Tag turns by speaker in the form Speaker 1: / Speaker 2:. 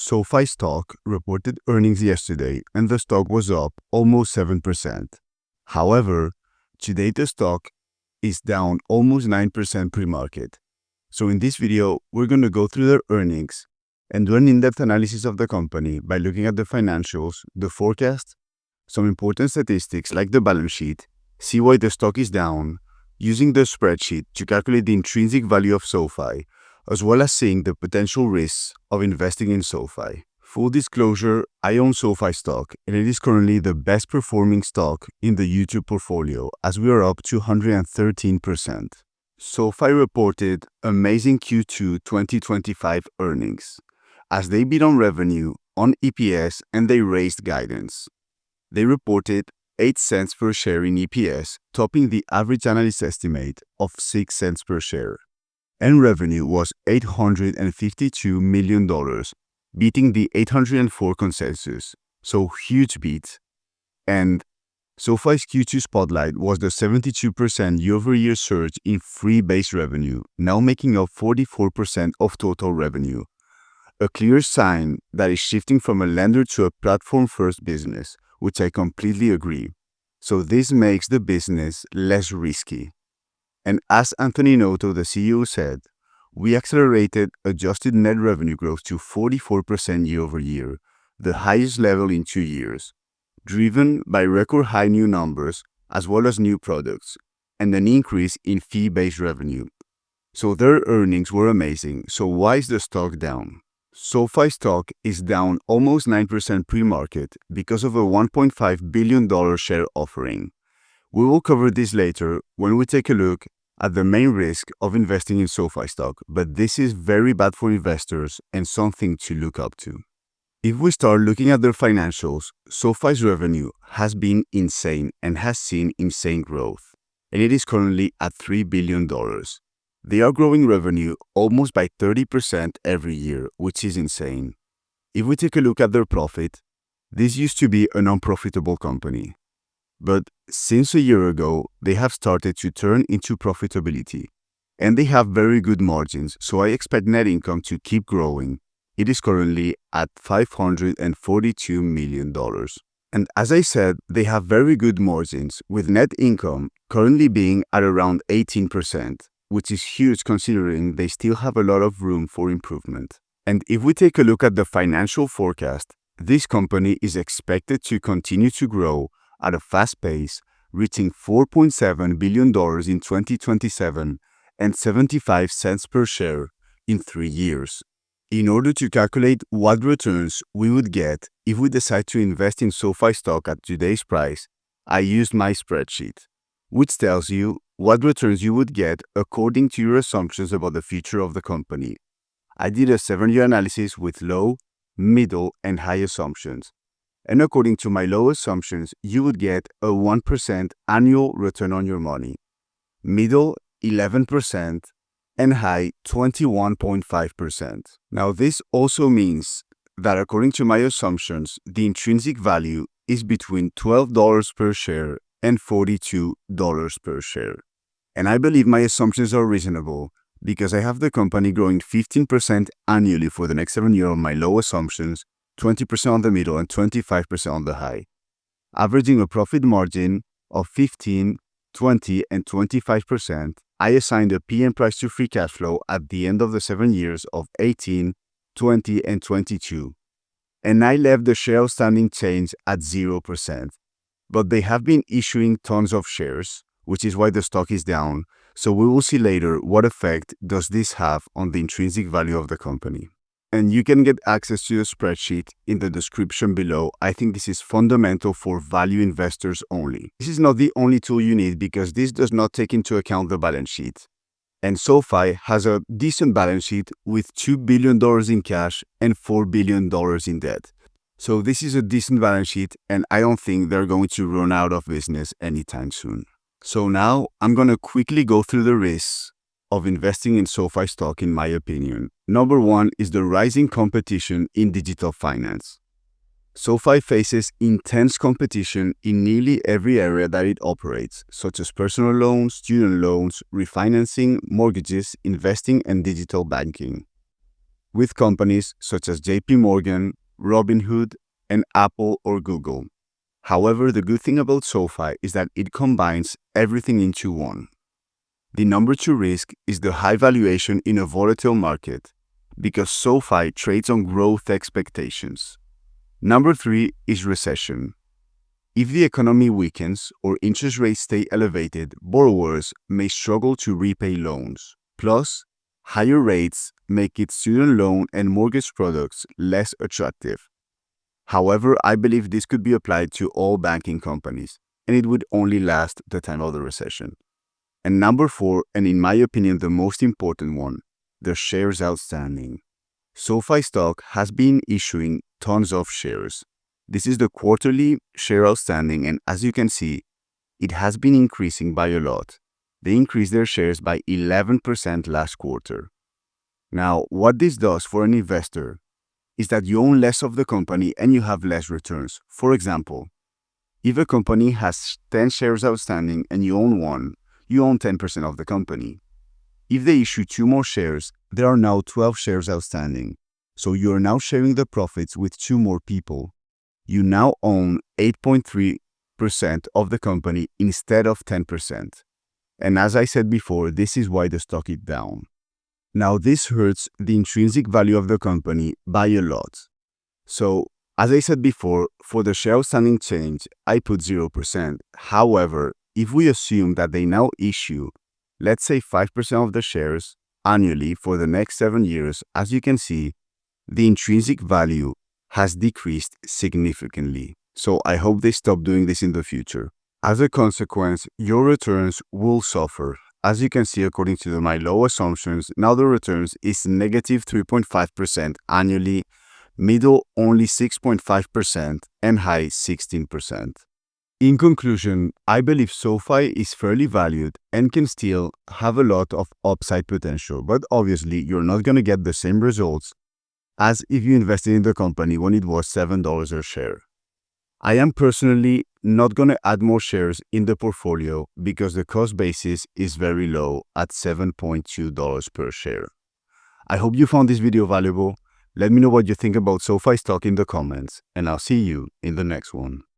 Speaker 1: SoFi stock reported earnings yesterday and the stock was up almost 7%. However, today the stock is down almost 9% pre-market. So in this video, we're going to go through their earnings and do an in-depth analysis of the company by looking at the financials, the forecast, some important statistics like the balance sheet, see why the stock is down, using the spreadsheet to calculate the intrinsic value of SoFi, as well as seeing the potential risks of investing in SoFi. Full disclosure, I own SoFi stock and it is currently the best performing stock in the YouTube portfolio as we are up 213%. SoFi reported amazing Q2 2025 earnings as they beat on revenue, on EPS, and they raised guidance. They reported 8 cents per share in EPS, topping the average analyst estimate of 6 cents per share. And revenue was $852 million, beating the 804 consensus, so huge beat. And SoFi's Q2 spotlight was the 72% year-over-year surge in free base revenue, now making up 44% of total revenue. A clear sign that is shifting from a lender to a platform-first business, which I completely agree. So this makes the business less risky. And as Anthony Noto, the CEO, said, we accelerated adjusted net revenue growth to 44% year-over-year, the highest level in 2 years, driven by record high new numbers as well as new products, and an increase in fee-based revenue. So their earnings were amazing, so why is the stock down? SoFi stock is down almost 9% pre-market because of a $1.5 billion share offering. We will cover this later when we take a look at the main risk of investing in SoFi stock, but this is very bad for investors and something to look up to. If we start looking at their financials, SoFi's revenue has been insane and has seen insane growth, and it is currently at $3 billion. They are growing revenue almost by 30% every year, which is insane. If we take a look at their profit, this used to be an unprofitable company. But since a year ago, they have started to turn into profitability. And they have very good margins, so I expect net income to keep growing. It is currently at $542 million. And as I said, they have very good margins, with net income currently being at around 18%. Which is huge considering they still have a lot of room for improvement. And if we take a look at the financial forecast, this company is expected to continue to grow at a fast pace, reaching $4.7 billion in 2027 and 75 cents per share in 3 years. In order to calculate what returns we would get if we decide to invest in SoFi stock at today's price, I used my spreadsheet, which tells you what returns you would get according to your assumptions about the future of the company. I did a 7-year analysis with low, middle, and high assumptions. And according to my low assumptions, you would get a 1% annual return on your money, middle 11%, and high 21.5%. Now this also means that according to my assumptions, the intrinsic value is between $12 per share and $42 per share. And I believe my assumptions are reasonable because I have the company growing 15% annually for the next 7 years on my low assumptions, 20% on the middle, and 25% on the high, averaging a profit margin of 15, 20, and 25%. I assigned a PM price to free cash flow at the end of the 7 years of 18, 20, and 22. And I left the share outstanding change at 0%. But they have been issuing tons of shares, which is why the stock is down, so we will see later what effect does this have on the intrinsic value of the company. And you can get access to the spreadsheet in the description below. I think this is fundamental for value investors only. This is not the only tool you need because this does not take into account the balance sheet. And SoFi has a decent balance sheet with $2 billion in cash and $4 billion in debt. So this is a decent balance sheet and I don't think they're going to run out of business anytime soon. So now I'm going to quickly go through the risks of investing in SoFi stock in my opinion. Number 1 is the rising competition in digital finance. SoFi faces intense competition in nearly every area that it operates, such as personal loans, student loans, refinancing, mortgages, investing, and digital banking. with companies such as JP Morgan, Robinhood, and Apple or Google. However, the good thing about SoFi is that it combines everything into one. The number 2 risk is the high valuation in a volatile market, because SoFi trades on growth expectations. Number 3 is recession. If the economy weakens or interest rates stay elevated, borrowers may struggle to repay loans. Plus, higher rates make its student loan and mortgage products less attractive. However, I believe this could be applied to all banking companies, and it would only last the time of the recession. And number 4, and in my opinion the most important one, the shares outstanding. SoFi stock has been issuing tons of shares. This is the quarterly share outstanding, and as you can see, it has been increasing by a lot. They increased their shares by 11% last quarter. Now, what this does for an investor is that you own less of the company and you have less returns. For example, if a company has 10 shares outstanding and you own 1, you own 10% of the company. If they issue 2 more shares, there are now 12 shares outstanding. So you are now sharing the profits with 2 more people. You now own 8.3% of the company instead of 10%. And as I said before, this is why the stock is down. Now, this hurts the intrinsic value of the company by a lot. So, as I said before, for the share outstanding change, I put 0%. However, if we assume that they now issue, let's say 5% of the shares annually for the next 7 years, as you can see, the intrinsic value has decreased significantly. So I hope they stop doing this in the future. As a consequence, your returns will suffer. As you can see, according to my low assumptions, now the returns is negative 3.5% annually, middle only 6.5%, and high 16%. In conclusion, I believe SoFi is fairly valued and can still have a lot of upside potential, but obviously you're not going to get the same results as if you invested in the company when it was $7 a share. I am personally not going to add more shares in the portfolio because the cost basis is very low at $7.2 per share. I hope you found this video valuable. Let me know what you think about SoFi stock in the comments, and I'll see you in the next one.